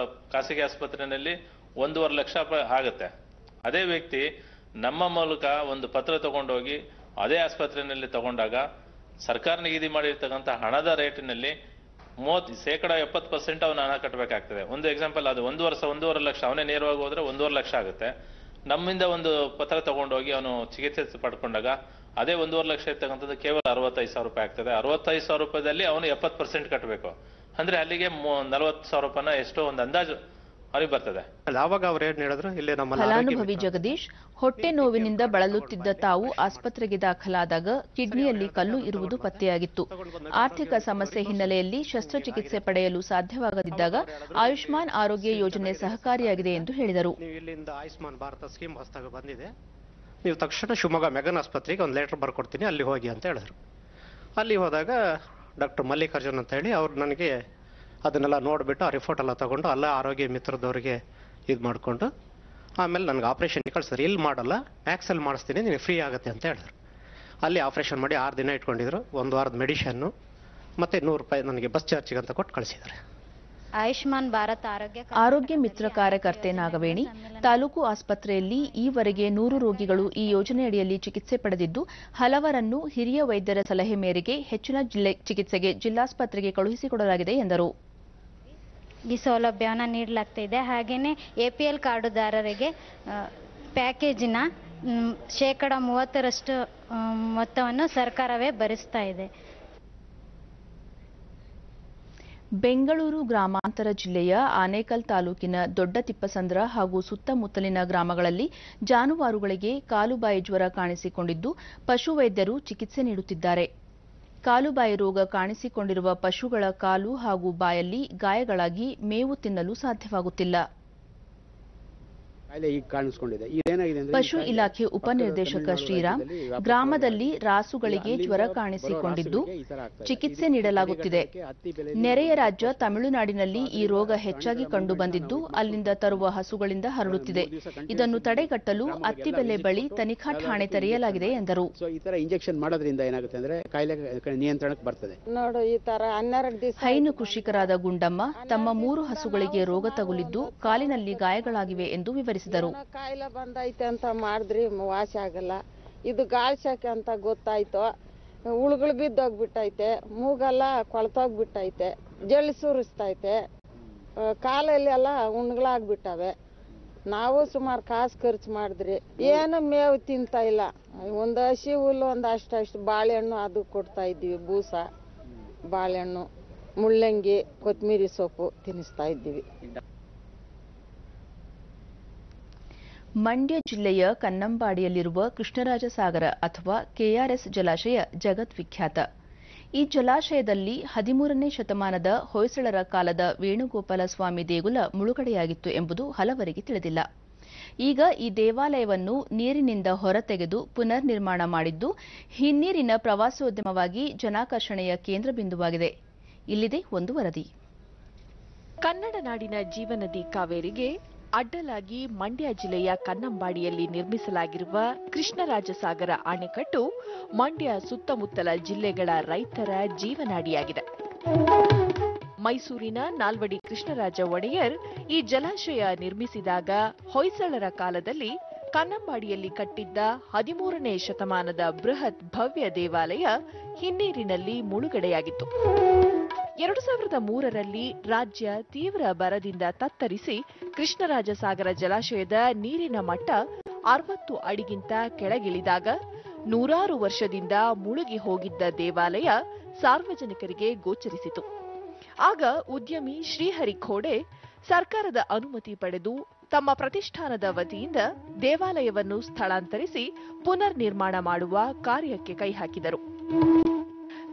ಖಾಸಗಿ ಆಸ್ಪತ್ರೆಯಲ್ಲಿ 1.5 ಲಕ್ಷ ಆಗುತ್ತೆ. ಅದೇ ವ್ಯಕ್ತಿ ನಮ್ಮ ಮೂಲಕ ಒಂದು ಪತ್ರ ತಗೊಂಡೋಗಿ ಅದೇ ಆಸ್ಪತ್ರೆಯಲ್ಲಿ ತಗೊಂಡಾಗ ಸರ್ಕಾರ ನಿಗದಿ ಮಾಡಿರ್ತಕ್ಕಂಥ ಹಣದ ರೇಟಿನಲ್ಲಿ 70% ಅವನು ಹಣ ಕಟ್ಟಬೇಕಾಗ್ತದೆ. ಒಂದು ಎಕ್ಸಾಂಪಲ್, ಅದು 1.5 ಲಕ್ಷ ಅವನೇ ನೇರವಾಗಿ ಹೋದ್ರೆ 1.5 ಲಕ್ಷ ಆಗುತ್ತೆ. ನಮ್ಮಿಂದ ಒಂದು ಪತ್ರ ತಗೊಂಡೋಗಿ ಅವನು ಚಿಕಿತ್ಸೆ ಪಡ್ಕೊಂಡಾಗ ಅದೇ 1.5 ಲಕ್ಷ ಇರ್ತಕ್ಕಂಥದ್ದು ಕೇವಲ 65,000 ರೂಪಾಯಿ ಆಗ್ತದೆ. 65,000 ರೂಪಾಯಿದಲ್ಲಿ ಅವನು 70% ಕಟ್ಟಬೇಕು. ಅಂದ್ರೆ ಅಲ್ಲಿಗೆ 40,000 ರೂಪಾಯಿನ ಎಷ್ಟೋ ಒಂದು ಅಂದಾಜು ಅವನಿಗೆ ಬರ್ತದೆ. ಫಲಾನುಭವಿ ಜಗದೀಶ್ ಹೊಟ್ಟೆ ನೋವಿನಿಂದ ಬಳಲುತ್ತಿದ್ದ ತಾವು ಆಸ್ಪತ್ರೆಗೆ ದಾಖಲಾದಾಗ ಕಿಡ್ನಿಯಲ್ಲಿ ಕಲ್ಲು ಇರುವುದು ಪತ್ತೆಯಾಗಿತ್ತು. ಆರ್ಥಿಕ ಸಮಸ್ಯೆ ಹಿನ್ನೆಲೆಯಲ್ಲಿ ಶಸ್ತ್ರಚಿಕಿತ್ಸೆ ಪಡೆಯಲು ಸಾಧ್ಯವಾಗದಿದ್ದಾಗ ಆಯುಷ್ಮಾನ್ ಆರೋಗ್ಯ ಯೋಜನೆ ಸಹಕಾರಿಯಾಗಿದೆ ಎಂದು ಹೇಳಿದರು. ಆಯುಷ್ಮಾನ್ ಭಾರತ ಸ್ಕೀಮ್ ಹೊಸದಾಗಿ ಬಂದಿದೆ. ನೀವು ತಕ್ಷಣ ಶಿವಮೊಗ್ಗ ಮೆಗನ್ ಆಸ್ಪತ್ರೆಗೆ ಒಂದು ಲೆಟರ್ ಬರ್ಕೊಡ್ತೀನಿ, ಅಲ್ಲಿ ಹೋಗಿ ಅಂತ ಹೇಳಿದ್ರು. ಅಲ್ಲಿ ಹೋದಾಗ ಡಾಕ್ಟರ್ ಮಲ್ಲಿಕಾರ್ಜುನ್ ಅಂತ ಹೇಳಿ ಅವ್ರು ನನಗೆ ಅದನ್ನೆಲ್ಲ ನೋಡಿಬಿಟ್ಟು ಆ ರಿಪೋರ್ಟ್ ಎಲ್ಲ ತೊಗೊಂಡು ಅಲ್ಲ ಆರೋಗ್ಯ ಮಿತ್ರದವ್ರಿಗೆ ಇದು ಮಾಡಿಕೊಂಡು ಆಮೇಲೆ ನನಗೆ ಆಪ್ರೇಷನ್ಗೆ ಕಳಿಸಿದ್ರು. ಇಲ್ಲಿ ಮಾಡಲ್ಲ, ಮ್ಯಾಕ್ಸಲ್ಲಿ ಮಾಡಿಸ್ತೀನಿ, ನಿನಗೆ ಫ್ರೀ ಆಗುತ್ತೆ ಅಂತ ಹೇಳಿದ್ರು. ಅಲ್ಲಿ ಆಪ್ರೇಷನ್ ಮಾಡಿ 6 ದಿನ ಇಟ್ಕೊಂಡಿದ್ರು. 1 ವಾರದ ಮೆಡಿಷನ್ನು ಮತ್ತು 100 ರೂಪಾಯಿ ನನಗೆ ಬಸ್ ಚಾರ್ಜಿಗೆ ಅಂತ ಕೊಟ್ಟು ಕಳಿಸಿದ್ದಾರೆ. ಆಯುಷ್ಮಾನ್ ಭಾರತ್ ಆರೋಗ್ಯ ಮಿತ್ರ ಕಾರ್ಯಕರ್ತೆ ನಾಗವೇಣಿ, ತಾಲೂಕು ಆಸ್ಪತ್ರೆಯಲ್ಲಿ ಈವರೆಗೆ 100 ರೋಗಿಗಳು ಈ ಯೋಜನೆಯಡಿಯಲ್ಲಿ ಚಿಕಿತ್ಸೆ ಪಡೆದಿದ್ದು, ಹಲವರನ್ನು ಹಿರಿಯ ವೈದ್ಯರ ಸಲಹೆ ಮೇರೆಗೆ ಹೆಚ್ಚಿನ ಚಿಕಿತ್ಸೆಗೆ ಜಿಲ್ಲಾಸ್ಪತ್ರೆಗೆ ಕಳುಹಿಸಿಕೊಡಲಾಗಿದೆ ಎಂದರು. ಈ ಸೌಲಭ್ಯವನ್ನು ನೀಡಲಾಗ್ತಿದೆ. ಹಾಗೆಯೇ APL ಕಾರ್ಡುದಾರರಿಗೆ ಪ್ಯಾಕೇಜಿನ ಶೇಕಡ 30% ಮೊತ್ತವನ್ನು ಸರ್ಕಾರವೇ ಭರಿಸ್ತಾ ಇದೆ. ಬೆಂಗಳೂರು ಗ್ರಾಮಾಂತರ ಜಿಲ್ಲೆಯ ಆನೇಕಲ್ ತಾಲೂಕಿನ ದೊಡ್ಡ ತಿಪ್ಪಸಂದ್ರ ಹಾಗೂ ಸುತ್ತಮುತ್ತಲಿನ ಗ್ರಾಮಗಳಲ್ಲಿ ಜಾನುವಾರುಗಳಿಗೆ ಕಾಲುಬಾಯಿ ಜ್ವರ ಕಾಣಿಸಿಕೊಂಡಿದ್ದು, ಪಶುವೈದ್ಯರು ಚಿಕಿತ್ಸೆ ನೀಡುತ್ತಿದ್ದಾರೆ. ಕಾಲುಬಾಯಿ ರೋಗ ಕಾಣಿಸಿಕೊಂಡಿರುವ ಪಶುಗಳ ಕಾಲು ಹಾಗೂ ಬಾಯಲ್ಲಿ ಗಾಯಗಳಾಗಿ ಮೇವು ತಿನ್ನಲು ಸಾಧ್ಯವಾಗುತ್ತಿಲ್ಲ. ಪಶು ಇಲಾಖೆ ಉಪನಿರ್ದೇಶಕ ಶ್ರೀರಾಮ್, ಗ್ರಾಮದಲ್ಲಿ ರಾಸುಗಳಿಗೆ ಜ್ವರ ಕಾಣಿಸಿಕೊಂಡಿದ್ದು ಚಿಕಿತ್ಸೆ ನೀಡಲಾಗುತ್ತಿದೆ. ನೆರೆಯ ರಾಜ್ಯ ತಮಿಳುನಾಡಿನಲ್ಲಿ ಈ ರೋಗ ಹೆಚ್ಚಾಗಿ ಕಂಡುಬಂದಿದ್ದು, ಅಲ್ಲಿಂದ ತರುವ ಹಸುಗಳಿಂದ ಹರಡುತ್ತಿದೆ. ಇದನ್ನು ತಡೆಗಟ್ಟಲು ಅತ್ತಿಬೆಲೆ ಬಳಿ ತನಿಖಾ ಠಾಣೆ ತೆರೆಯಲಾಗಿದೆ ಎಂದರು. ಇಂಜೆಕ್ಷನ್ ಮಾಡೋದ್ರಿಂದ ಏನಾಗುತ್ತೆ ಅಂದ್ರೆ ಕಾಯಿಲೆ ನಿಯಂತ್ರಣಕ್ಕೆ ಬರ್ತದೆ. ಹೈನು ಕೃಷಿಕರಾದ ಗುಂಡಮ್ಮ ತಮ್ಮ 3 ಹಸುಗಳಿಗೆ ರೋಗ ತಗುಲಿದ್ದು ಕಾಲಿನಲ್ಲಿ ಗಾಯಗಳಾಗಿವೆ ಎಂದು ವಿವರಿಸಿದರು. ಕಾಯಿಲೆ ಬಂದೈತೆ ಅಂತ ಮಾಡಿದ್ರಿ ವಾಸಿ ಆಗಲ್ಲ. ಇದು ಗಾಳಿ ಶಾಖೆ ಅಂತ ಗೊತ್ತಾಯ್ತು. ಉಳುಗಳು ಬಿದ್ದೋಗ್ಬಿಟ್ಟೈತೆ, ಮೂಗೆಲ್ಲ ಕೊಳ್ತೋಗ್ಬಿಟ್ಟೈತೆ, ಜಳ್ಳಿ ಸುರಿಸ್ತೈತೆ, ಕಾಲಲ್ಲಿ ಎಲ್ಲ ಉಣ್ಗಳಾಗ್ಬಿಟ್ಟವೆ. ನಾವು ಸುಮಾರು ಕಾಸು ಖರ್ಚು ಮಾಡಿದ್ರಿ, ಏನು ಮೇವು ತಿಂತ ಇಲ್ಲ. ಒಂದು ಹಸಿ ಹುಲ್ಲು ಒಂದು ಅಷ್ಟು ಬಾಳೆಹಣ್ಣು ಅದು ಕೊಡ್ತಾ ಇದ್ದೀವಿ, ಬೂಸ, ಬಾಳೆಹಣ್ಣು, ಮುಳ್ಳಂಗಿ, ಕೊತ್ತಂಬರಿ ಸೊಪ್ಪು ತಿನ್ನಿಸ್ತಾ ಇದ್ದೀವಿ. ಮಂಡ್ಯ ಜಿಲ್ಲೆಯ ಕನ್ನಂಬಾಡಿಯಲ್ಲಿರುವ ಕೃಷ್ಣರಾಜಸಾಗರ ಅಥವಾ KRS ಜಲಾಶಯ ಜಗದ್ವಿಖ್ಯಾತ. ಈ ಜಲಾಶಯದಲ್ಲಿ 13ನೇ ಶತಮಾನದ ಹೊಯ್ಸಳರ ಕಾಲದ ವೇಣುಗೋಪಾಲ ಸ್ವಾಮಿ ದೇಗುಲ ಮುಳುಗಡೆಯಾಗಿತ್ತು ಎಂಬುದು ಹಲವರಿಗೆ ತಿಳಿದಿಲ್ಲ. ಈಗ ಈ ದೇವಾಲಯವನ್ನು ನೀರಿನಿಂದ ಹೊರತೆಗೆದು ಪುನರ್ ನಿರ್ಮಾಣ ಮಾಡಿದ್ದು, ಹಿನ್ನೀರಿನ ಪ್ರವಾಸೋದ್ಯಮವಾಗಿ ಜನಾಕರ್ಷಣೆಯ ಕೇಂದ್ರ ಬಿಂದುವಾಗಿದೆ. ಇಲ್ಲಿದೆ ಒಂದು ವರದಿ. ಕನ್ನಡ ನಾಡಿನ ಜೀವನದಿ ಕಾವೇರಿಗೆ ಅಡ್ಡಲಾಗಿ ಮಂಡ್ಯ ಜಿಲ್ಲೆಯ ಕನ್ನಂಬಾಡಿಯಲ್ಲಿ ನಿರ್ಮಿಸಲಾಗಿರುವ ಕೃಷ್ಣರಾಜಸಾಗರ ಅಣೆಕಟ್ಟು ಮಂಡ್ಯ ಸುತ್ತಮುತ್ತಲ ಜಿಲ್ಲೆಗಳ ರೈತರ ಜೀವನಾಡಿಯಾಗಿದೆ. ಮೈಸೂರಿನ ನಾಲ್ವಡಿ ಕೃಷ್ಣರಾಜ ಒಡೆಯರ್ ಈ ಜಲಾಶಯ ನಿರ್ಮಿಸಿದಾಗ ಹೊಯ್ಸಳರ ಕಾಲದಲ್ಲಿ ಕನ್ನಂಬಾಡಿಯಲ್ಲಿ ಕಟ್ಟಿದ್ದ 13ನೇ ಶತಮಾನದ ಬೃಹತ್ ಭವ್ಯ ದೇವಾಲಯ ಹಿನ್ನೀರಿನಲ್ಲಿ ಮುಳುಗಡೆಯಾಗಿತ್ತು. 2003ರಲ್ಲಿ ರಾಜ್ಯ ತೀವ್ರ ಬರದಿಂದ ತತ್ತರಿಸಿ ಕೃಷ್ಣರಾಜಸಾಗರ ಜಲಾಶಯದ ನೀರಿನ ಮಟ್ಟ 60 ಅಡಿಗಿಂತ ಕೆಳಗಿಳಿದಾಗ 100 ವರ್ಷದಿಂದ ಮುಳುಗಿ ಹೋಗಿದ್ದ ದೇವಾಲಯ ಸಾರ್ವಜನಿಕರಿಗೆ ಗೋಚರಿಸಿತು. ಆಗ ಉದ್ಯಮಿ ಶ್ರೀಹರಿ ಖೋಡೆ ಸರ್ಕಾರದ ಅನುಮತಿ ಪಡೆದು ತಮ್ಮ ಪ್ರತಿಷ್ಠಾನದ ವತಿಯಿಂದ ದೇವಾಲಯವನ್ನು ಸ್ಥಳಾಂತರಿಸಿ ಪುನರ್ ನಿರ್ಮಾಣ ಮಾಡುವ ಕಾರ್ಯಕ್ಕೆ ಕೈ ಹಾಕಿದರು.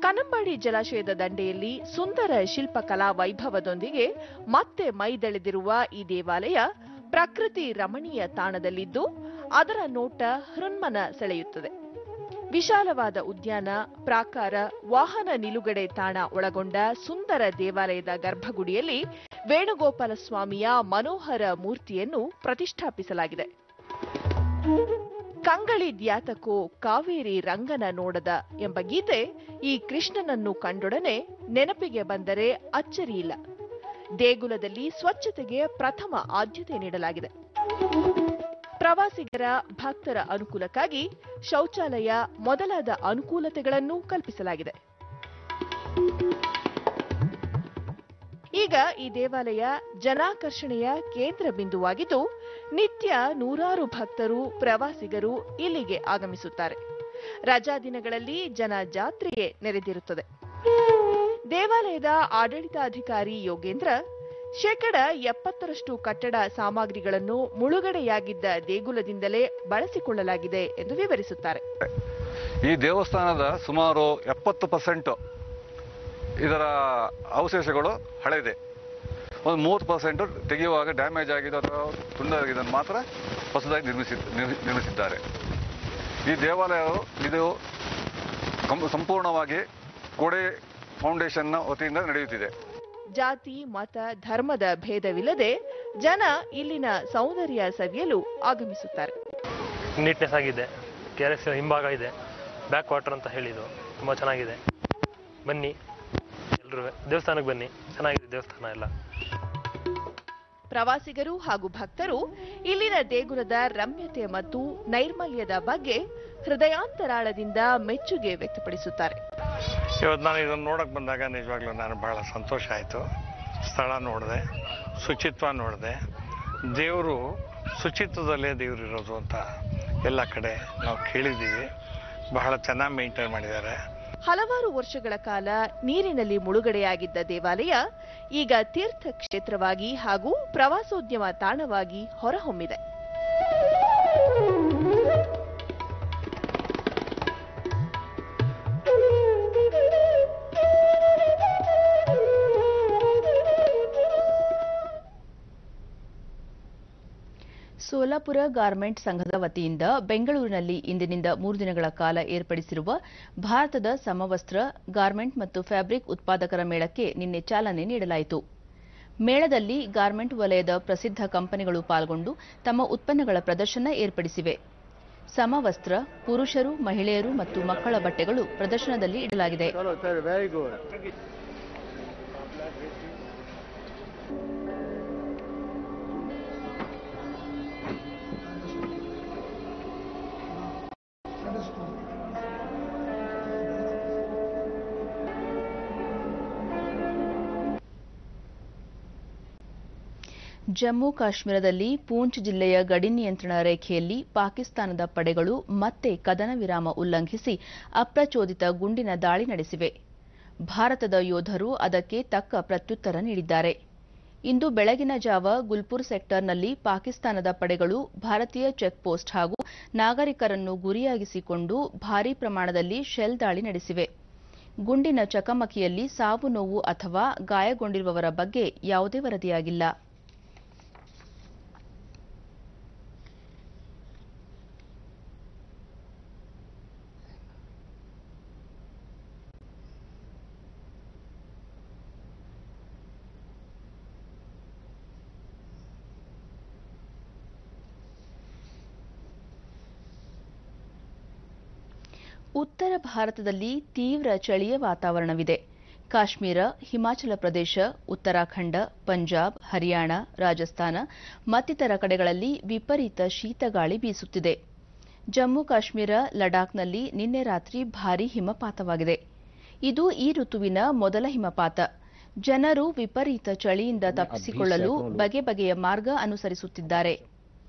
ಕನ್ನಂಬಾಡಿ ಜಲಾಶಯದ ದಂಡೆಯಲ್ಲಿ ಸುಂದರ ಶಿಲ್ಪಕಲಾ ವೈಭವದೊಂದಿಗೆ ಮತ್ತೆ ಮೈದೆಳೆದಿರುವ ಈ ದೇವಾಲಯ ಪ್ರಕೃತಿ ರಮಣೀಯ ತಾಣದಲ್ಲಿದ್ದು ಅದರ ನೋಟ ಹೃನ್ಮನ ಸೆಳೆಯುತ್ತದೆ. ವಿಶಾಲವಾದ ಉದ್ಯಾನ, ಪ್ರಾಕಾರ, ವಾಹನ ನಿಲುಗಡೆ ತಾಣ ಒಳಗೊಂಡ ಸುಂದರ ದೇವಾಲಯದ ಗರ್ಭಗುಡಿಯಲ್ಲಿ ವೇಣುಗೋಪಾಲ ಸ್ವಾಮಿಯ ಮನೋಹರ ಮೂರ್ತಿಯನ್ನು ಪ್ರತಿಷ್ಠಾಪಿಸಲಾಗಿದೆ. ಕಂಗಳಿದ್ಯಾತಕೋ ಕಾವೇರಿ ರಂಗನ ನೋಡದ ಎಂಬ ಗೀತೆ ಈ ಕೃಷ್ಣನನ್ನು ಕಂಡೊಡನೆ ನೆನಪಿಗೆ ಬಂದರೆ ಅಚ್ಚರಿಯಿಲ್ಲ. ದೇಗುಲದಲ್ಲಿ ಸ್ವಚ್ಛತೆಗೆ ಪ್ರಥಮ ಆದ್ಯತೆ ನೀಡಲಾಗಿದೆ. ಪ್ರವಾಸಿಗರ ಭಕ್ತರ ಅನುಕೂಲಕ್ಕಾಗಿ ಶೌಚಾಲಯ ಮೊದಲಾದ ಅನುಕೂಲತೆಗಳನ್ನು ಕಲ್ಪಿಸಲಾಗಿದೆ. ಈಗ ಈ ದೇವಾಲಯ ಜನಾಕರ್ಷಣೆಯ ಕೇಂದ್ರ ಬಿಂದುವಾಗಿದ್ದು ನಿತ್ಯ ನೂರಾರು ಭಕ್ತರು, ಪ್ರವಾಸಿಗರು ಇಲ್ಲಿಗೆ ಆಗಮಿಸುತ್ತಾರೆ. ರಜಾ ದಿನಗಳಲ್ಲಿ ಜನ ಜಾತ್ರೆಯೇ ನೆರೆದಿರುತ್ತದೆ. ದೇವಾಲಯದ ಆಡಳಿತಾಧಿಕಾರಿ ಯೋಗೇಂದ್ರ ಶೇಕಡ 70ರಷ್ಟು ಕಟ್ಟಡ ಸಾಮಗ್ರಿಗಳನ್ನು ಮುಳುಗಡೆಯಾಗಿದ್ದ ದೇಗುಲದಿಂದಲೇ ಬಳಸಿಕೊಳ್ಳಲಾಗಿದೆ ಎಂದು ವಿವರಿಸುತ್ತಾರೆ. ಈ ದೇವಸ್ಥಾನದ ಸುಮಾರು 70% ಇದರ ಅವಶೇಷಗಳು ಹಳೆಇದೆ. ಒಂದು 30% ತೆಗೆಯುವಾಗ ಡ್ಯಾಮೇಜ್ ಆಗಿದೆ ಅಥವಾ ತುಂಡಾಗಿದ್ದನ್ನು ಮಾತ್ರ ಹೊಸದಾಗಿ ನಿರ್ಮಿಸಿದ್ದಾರೆ. ಈ ದೇವಾಲಯವು ಇದು ಸಂಪೂರ್ಣವಾಗಿ ಗೋಡೆ ಫೌಂಡೇಶನ್ನ ವತಿಯಿಂದ ನಡೆಯುತ್ತಿದೆ. ಜಾತಿ, ಮತ, ಧರ್ಮದ ಭೇದವಿಲ್ಲದೆ ಜನ ಇಲ್ಲಿನ ಸೌಂದರ್ಯ ಸವಿಯಲು ಆಗಮಿಸುತ್ತಾರೆ. ನೀಟ್ನೆಸ್ ಆಗಿದೆ, KRS ಹಿಂಭಾಗ ಇದೆ, ಬ್ಯಾಕ್ ವಾಟರ್ ಅಂತ ಹೇಳಿದ್ದು ತುಂಬ ಚೆನ್ನಾಗಿದೆ. ಬನ್ನಿ ಎಲ್ಲರೂ ದೇವಸ್ಥಾನಕ್ಕೆ ಬನ್ನಿ, ಚೆನ್ನಾಗಿದೆ ದೇವಸ್ಥಾನ ಎಲ್ಲ. ಪ್ರವಾಸಿಗರು ಹಾಗೂ ಭಕ್ತರು ಇಲ್ಲಿನ ದೇಗುಲದ ರಮ್ಯತೆ ಮತ್ತು ನೈರ್ಮಲ್ಯದ ಬಗ್ಗೆ ಹೃದಯಾಂತರಾಳದಿಂದ ಮೆಚ್ಚುಗೆ ವ್ಯಕ್ತಪಡಿಸುತ್ತಾರೆ. ಇವತ್ತು ನಾನು ಇದನ್ನು ನೋಡಕ್ಕೆ ಬಂದಾಗ ನಿಜವಾಗ್ಲೂ ನಾನು ಬಹಳ ಸಂತೋಷ ಆಯಿತು. ಸ್ಥಳ ನೋಡಿದೆ, ಶುಚಿತ್ವ ನೋಡಿದೆ. ದೇವರು ಶುಚಿತ್ವದಲ್ಲೇ ದೇವರಿರೋದು ಅಂತ ಎಲ್ಲ ಕಡೆ ನಾವು ಕೇಳಿದ್ದೀವಿ. ಬಹಳ ಚೆನ್ನಾಗಿ ಮೇಂಟೈನ್ ಮಾಡಿದ್ದಾರೆ. ಹಲವಾರು ವರ್ಷಗಳ ಕಾಲ ನೀರಿನಲ್ಲಿ ಮುಳುಗಡೆಯಾಗಿದ್ದ ದೇವಾಲಯ ಈಗ ತೀರ್ಥ ಕ್ಷೇತ್ರವಾಗಿ ಹಾಗೂ ಪ್ರವಾಸೋದ್ಯಮ ತಾಣವಾಗಿ ಹೊರಹೊಮ್ಮಿದೆ. ಸೋಲಾಪುರ ಗಾರ್ಮೆಂಟ್ ಸಂಘದ ವತಿಯಿಂದ ಬೆಂಗಳೂರಿನಲ್ಲಿ ಇಂದಿನಿಂದ 3 ದಿನಗಳ ಕಾಲ ಏರ್ಪಡಿಸಿರುವ ಭಾರತದ ಸಮವಸ್ತ್ರ, ಗಾರ್ಮೆಂಟ್ ಮತ್ತು ಫ್ಯಾಬ್ರಿಕ್ ಉತ್ಪಾದಕರ ಮೇಳಕ್ಕೆ ನಿನ್ನೆ ಚಾಲನೆ ನೀಡಲಾಯಿತು. ಮೇಳದಲ್ಲಿ ಗಾರ್ಮೆಂಟ್ ವಲಯದ ಪ್ರಸಿದ್ಧ ಕಂಪನಿಗಳು ಪಾಲ್ಗೊಂಡು ತಮ್ಮ ಉತ್ಪನ್ನಗಳ ಪ್ರದರ್ಶನ ಏರ್ಪಡಿಸಿವೆ. ಸಮವಸ್ತ್ರ, ಪುರುಷರು, ಮಹಿಳೆಯರು ಮತ್ತು ಮಕ್ಕಳ ಬಟ್ಟೆಗಳು ಪ್ರದರ್ಶನದಲ್ಲಿ ಇಡಲಾಗಿದೆ. ಜಮ್ಮು ಕಾಶ್ಮೀರದಲ್ಲಿ ಪೂಂಚ್ ಜಿಲ್ಲೆಯ ಗಡಿ ನಿಯಂತ್ರಣ ರೇಖೆಯಲ್ಲಿ ಪಾಕಿಸ್ತಾನದ ಪಡೆಗಳು ಮತ್ತೆ ಕದನ ವಿರಾಮ ಉಲ್ಲಂಘಿಸಿ ಅಪ್ರಚೋದಿತ ಗುಂಡಿನ ದಾಳಿ ನಡೆಸಿವೆ. ಭಾರತದ ಯೋಧರು ಅದಕ್ಕೆ ತಕ್ಕ ಪ್ರತ್ಯುತ್ತರ ನೀಡಿದ್ದಾರೆ. ಇಂದು ಬೆಳಗಿನ ಜಾವ ಗುಲ್ಪುರ್ ಸೆಕ್ಟರ್ನಲ್ಲಿ ಪಾಕಿಸ್ತಾನದ ಪಡೆಗಳು ಭಾರತೀಯ ಚೆಕ್ಪೋಸ್ಟ್ ಹಾಗೂ ನಾಗರಿಕರನ್ನು ಗುರಿಯಾಗಿಸಿಕೊಂಡು ಭಾರೀ ಪ್ರಮಾಣದಲ್ಲಿ ಶೆಲ್ ದಾಳಿ ನಡೆಸಿವೆ. ಗುಂಡಿನ ಚಕಮಕಿಯಲ್ಲಿ ಸಾವು ನೋವು ಅಥವಾ ಗಾಯಗೊಂಡಿರುವವರ ಬಗ್ಗೆ ಯಾವುದೇ ವರದಿಯಾಗಿಲ್ಲ. ಉತ್ತರ ಭಾರತದಲ್ಲಿ ತೀವ್ರ ಚಳಿಯ ವಾತಾವರಣವಿದೆ. ಕಾಶ್ಮೀರ, ಹಿಮಾಚಲ ಪ್ರದೇಶ, ಉತ್ತರಾಖಂಡ, ಪಂಜಾಬ್, ಹರಿಯಾಣ, ರಾಜಸ್ಥಾನ ಮತ್ತಿತರ ಕಡೆಗಳಲ್ಲಿ ವಿಪರೀತ ಶೀತಗಾಳಿ ಬೀಸುತ್ತಿದೆ. ಜಮ್ಮು ಕಾಶ್ಮೀರ, ಲಡಾಖ್ನಲ್ಲಿ ನಿನ್ನೆ ರಾತ್ರಿ ಭಾರೀ ಹಿಮಪಾತವಾಗಿದೆ. ಇದು ಈ ಋತುವಿನ ಮೊದಲ ಹಿಮಪಾತ. ಜನರು ವಿಪರೀತ ಚಳಿಯಿಂದ ತಪ್ಪಿಸಿಕೊಳ್ಳಲು ಬಗೆ ಬಗೆಯ ಮಾರ್ಗ ಅನುಸರಿಸುತ್ತಿದ್ದಾರೆ.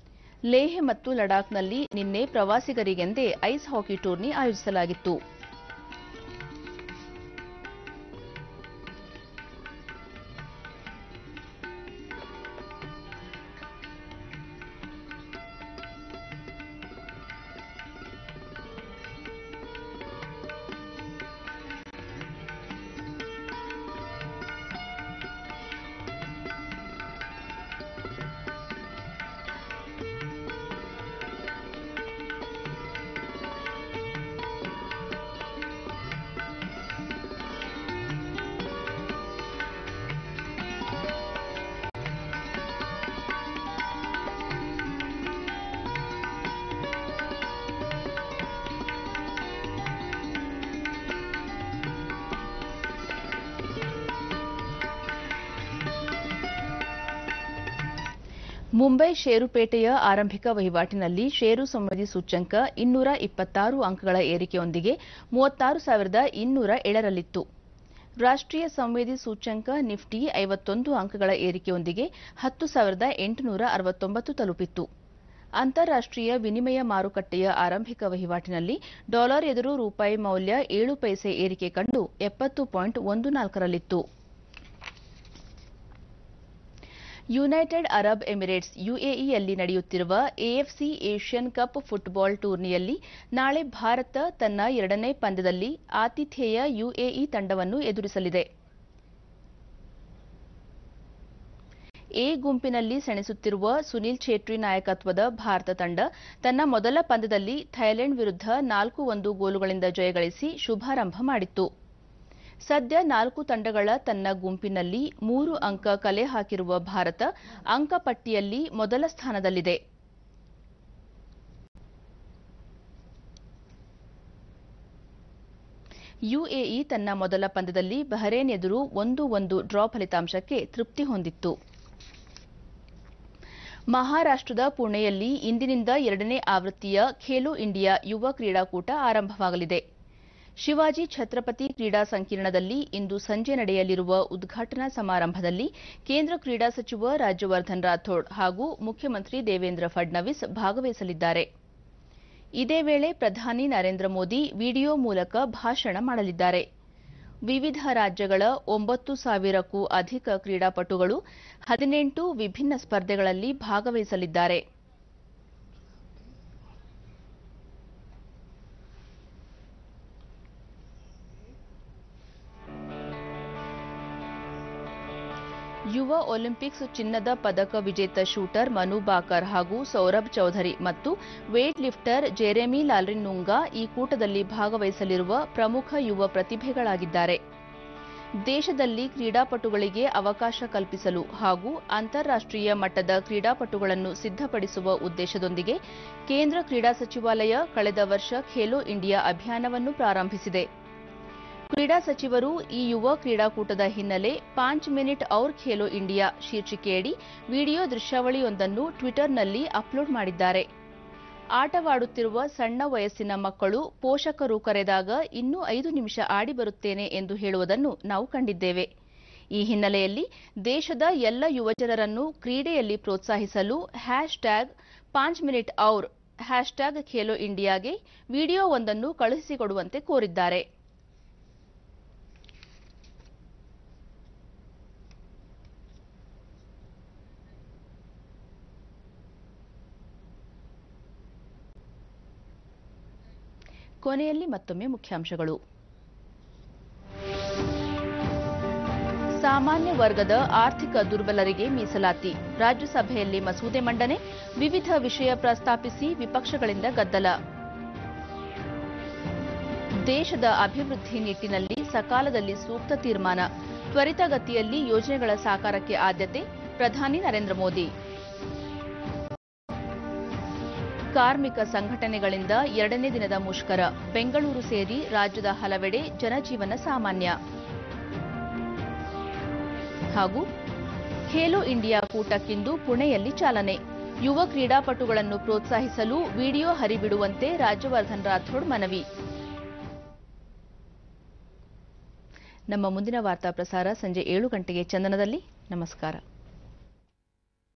ಲೇಹ್ ಮತ್ತು ಲಡಾಖ್ನಲ್ಲಿ ನಿನ್ನೆ ಪ್ರವಾಸಿಗರಿಗೆಂದೇ ಐಸ್ ಹಾಕಿ ಟೂರ್ನಿ ಆಯೋಜಿಸಲಾಗಿತ್ತು. ಮುಂಬೈ ಷೇರುಪೇಟೆಯ ಆರಂಭಿಕ ವಹಿವಾಟಿನಲ್ಲಿ ಷೇರು ಸಂವೇದಿ ಸೂಚ್ಯಂಕ 226 ಅಂಕಗಳ ಏರಿಕೆಯೊಂದಿಗೆ 36,207ರಲ್ಲಿತ್ತು. ರಾಷ್ಟ್ರೀಯ ಸಂವೇದಿ ಸೂಚ್ಯಂಕ ನಿಫ್ಟಿ 51 ಅಂಕಗಳ ಏರಿಕೆಯೊಂದಿಗೆ 10,869 ತಲುಪಿತ್ತು. ಅಂತಾರಾಷ್ಟ್ರೀಯ ವಿನಿಮಯ ಮಾರುಕಟ್ಟೆಯ ಆರಂಭಿಕ ವಹಿವಾಟಿನಲ್ಲಿ ಡಾಲರ್ ಎದುರು ರೂಪಾಯಿ ಮೌಲ್ಯ 7 ಪೈಸೆ ಏರಿಕೆ ಕಂಡು 70.14ರಲ್ಲಿತ್ತು. ಯುನೈಟೆಡ್ ಅರಬ್ ಎಮಿರೇಟ್ಸ್ ಯುಎಇಯಲ್ಲಿ ನಡೆಯುತ್ತಿರುವ ಎಎಫ್ಸಿ ಏಷ್ಯನ್ ಕಪ್ ಫುಟ್ಬಾಲ್ ಟೂರ್ನಿಯಲ್ಲಿ ನಾಳೆ ಭಾರತ ತನ್ನ 2ನೇ ಪಂದ್ಯದಲ್ಲಿ ಆತಿಥೇಯ ಯುಎಇ ತಂಡವನ್ನು ಎದುರಿಸಲಿದೆ. ಎ ಗುಂಪಿನಲ್ಲಿ ಸೆಣಸುತ್ತಿರುವ ಸುನಿಲ್ ಛೇಟ್ರಿ ನಾಯಕತ್ವದ ಭಾರತ ತಂಡ ತನ್ನ ಮೊದಲ ಪಂದ್ಯದಲ್ಲಿ ಥೈಲ್ಯಾಂಡ್ ವಿರುದ್ಧ 4-1 ಗೋಲುಗಳಿಂದ ಜಯಗಳಿಸಿ ಶುಭಾರಂಭ ಮಾಡಿತ್ತು. ಸದ್ಯ 4 ತಂಡಗಳ ತನ್ನ ಗುಂಪಿನಲ್ಲಿ 3 ಅಂಕ ಕಲೆ ಹಾಕಿರುವ ಭಾರತ ಅಂಕಪಟ್ಟಿಯಲ್ಲಿ ಮೊದಲ ಸ್ಥಾನದಲ್ಲಿದೆ. ಯುಎಇ ತನ್ನ ಮೊದಲ ಪಂದ್ಯದಲ್ಲಿ ಬಹರೇನ್ ಎದುರು 1-1 ಡ್ರಾ ಫಲಿತಾಂಶಕ್ಕೆ ತೃಪ್ತಿ ಹೊಂದಿತ್ತು. ಮಹಾರಾಷ್ಟ್ರದ ಪುಣೆಯಲ್ಲಿ ಇಂದಿನಿಂದ 2ನೇ ಆವೃತ್ತಿಯ ಖೇಲೋ ಇಂಡಿಯಾ ಯುವ ಕ್ರೀಡಾಕೂಟ ಆರಂಭವಾಗಲಿದೆ. ಶಿವಾಜಿ ಛತ್ರಪತಿ ಕ್ರೀಡಾ ಸಂಕೀರ್ಣದಲ್ಲಿ ಇಂದು ಸಂಜೆ ನಡೆಯಲಿರುವ ಉದ್ಘಾಟನಾ ಸಮಾರಂಭದಲ್ಲಿ ಕೇಂದ್ರ ಕ್ರೀಡಾ ಸಚಿವ ರಾಜ್ಯವರ್ಧನ್ ರಾಥೋಡ್ ಹಾಗೂ ಮುಖ್ಯಮಂತ್ರಿ ದೇವೇಂದ್ರ ಫಡ್ನವೀಸ್ ಭಾಗವಹಿಸಲಿದ್ದಾರೆ. ಇದೇ ವೇಳೆ ಪ್ರಧಾನಿ ನರೇಂದ್ರ ಮೋದಿ ವಿಡಿಯೋ ಮೂಲಕ ಭಾಷಣ ಮಾಡಲಿದ್ದಾರೆ. ವಿವಿಧ ರಾಜ್ಯಗಳ 9,000ಕ್ಕೂ ಅಧಿಕ ಕ್ರೀಡಾಪಟುಗಳು 18 ವಿಭಿನ್ನ ಸ್ಪರ್ಧೆಗಳಲ್ಲಿ ಭಾಗವಹಿಸಲಿದ್ದಾರೆ. ಯುವ ಒಲಿಂಪಿಕ್ಸ್ ಚಿನ್ನದ ಪದಕ ವಿಜೇತ ಶೂಟರ್ ಮನು ಬಾಕರ್ ಹಾಗೂ ಸೌರಭ್ ಚೌಧರಿ ಮತ್ತು ವೇಟ್ ಲಿಫ್ಟರ್ ಜೆರೆಮಿ ಲಾಲ್ರಿನುಂಗಾ ಈ ಕೂಟದಲ್ಲಿ ಭಾಗವಹಿಸಲಿರುವ ಪ್ರಮುಖ ಯುವ ಪ್ರತಿಭೆಗಳಾಗಿದ್ದಾರೆ. ದೇಶದಲ್ಲಿ ಕ್ರೀಡಾಪಟುಗಳಿಗೆ ಅವಕಾಶ ಕಲ್ಪಿಸಲು ಹಾಗೂ ಅಂತಾರಾಷ್ಟ್ರೀಯ ಮಟ್ಟದ ಕ್ರೀಡಾಪಟುಗಳನ್ನು ಸಿದ್ಧಪಡಿಸುವ ಉದ್ದೇಶದೊಂದಿಗೆ ಕೇಂದ್ರ ಕ್ರೀಡಾ ಸಚಿವಾಲಯ ಕಳೆದ ವರ್ಷ ಖೇಲೋ ಇಂಡಿಯಾ ಅಭಿಯಾನವನ್ನು ಪ್ರಾರಂಭಿಸಿದೆ. ಕ್ರೀಡಾ ಸಚಿವರು ಈ ಯುವ ಕ್ರೀಡಾಕೂಟದ ಹಿನ್ನೆಲೆ 5 ಮಿನಿಟ್ ಔರ್ ಖೇಲೋ ಇಂಡಿಯಾ ಶೀರ್ಷಿಕೆಯಡಿ ವಿಡಿಯೋ ದೃಶ್ಯಾವಳಿಯೊಂದನ್ನು ಟ್ವಿಟರ್ನಲ್ಲಿ ಅಪ್ಲೋಡ್ ಮಾಡಿದ್ದಾರೆ. ಆಟವಾಡುತ್ತಿರುವ ಸಣ್ಣ ವಯಸ್ಸಿನ ಮಕ್ಕಳು ಪೋಷಕರು ಕರೆದಾಗ ಇನ್ನೂ 5 ನಿಮಿಷ ಆಡಿ ಬರುತ್ತೇನೆ ಎಂದು ಹೇಳುವುದನ್ನು ನಾವು ಕಂಡಿದ್ದೇವೆ. ಈ ಹಿನ್ನೆಲೆಯಲ್ಲಿ ದೇಶದ ಎಲ್ಲ ಯುವಜನರನ್ನು ಕ್ರೀಡೆಯಲ್ಲಿ ಪ್ರೋತ್ಸಾಹಿಸಲು #5 ಮಿನಿಟ್ ಔರ್ #ಖೇಲೋ ಇಂಡಿಯಾಗೆ ವಿಡಿಯೋವೊಂದನ್ನು ಕಳುಹಿಸಿಕೊಡುವಂತೆ ಕೋರಿದ್ದಾರೆ. ಕೊನೆಯಲ್ಲಿ ಮತ್ತೊಮ್ಮೆ ಮುಖ್ಯಾಂಶಗಳು. ಸಾಮಾನ್ಯ ವರ್ಗದ ಆರ್ಥಿಕ ದುರ್ಬಲರಿಗೆ ಮೀಸಲಾತಿ, ರಾಜ್ಯಸಭೆಯಲ್ಲಿ ಮಸೂದೆ ಮಂಡನೆ, ವಿವಿಧ ವಿಷಯ ಪ್ರಸ್ತಾಪಿಸಿ ವಿಪಕ್ಷಗಳಿಂದ ಗದ್ದಲ. ದೇಶದ ಅಭಿವೃದ್ಧಿ ನಿಟ್ಟಿನಲ್ಲಿ ಸಕಾಲದಲ್ಲಿ ಸೂಕ್ತ ತೀರ್ಮಾನ, ತ್ವರಿತಗತಿಯಲ್ಲಿ ಯೋಜನೆಗಳ ಸಾಕಾರಕ್ಕೆ ಆದ್ಯತೆ, ಪ್ರಧಾನಿ ನರೇಂದ್ರ ಮೋದಿ. ಕಾರ್ಮಿಕ ಸಂಘಟನೆಗಳಿಂದ 2ನೇ ದಿನದ ಮುಷ್ಕರ, ಬೆಂಗಳೂರು ಸೇರಿ ರಾಜ್ಯದ ಹಲವೆಡೆ ಜನಜೀವನ ಸಾಮಾನ್ಯ. ಹಾಗೂ ಖೇಲೋ ಇಂಡಿಯಾ ಕೂಟಕ್ಕಿಂದು ಪುಣೆಯಲ್ಲಿ ಚಾಲನೆ, ಯುವ ಕ್ರೀಡಾಪಟುಗಳನ್ನು ಪ್ರೋತ್ಸಾಹಿಸಲು ವಿಡಿಯೋ ಹರಿಬಿಡುವಂತೆ ರಾಜ್ಯವರ್ಧನ್ ರಾಥೋಡ್ ಮನವಿ. ನಮ್ಮ ಮುಂದಿನ ವಾರ್ತಾ ಪ್ರಸಾರ ಸಂಜೆ 7 ಗಂಟೆಗೆ ಚಂದನದಲ್ಲಿ. ನಮಸ್ಕಾರ.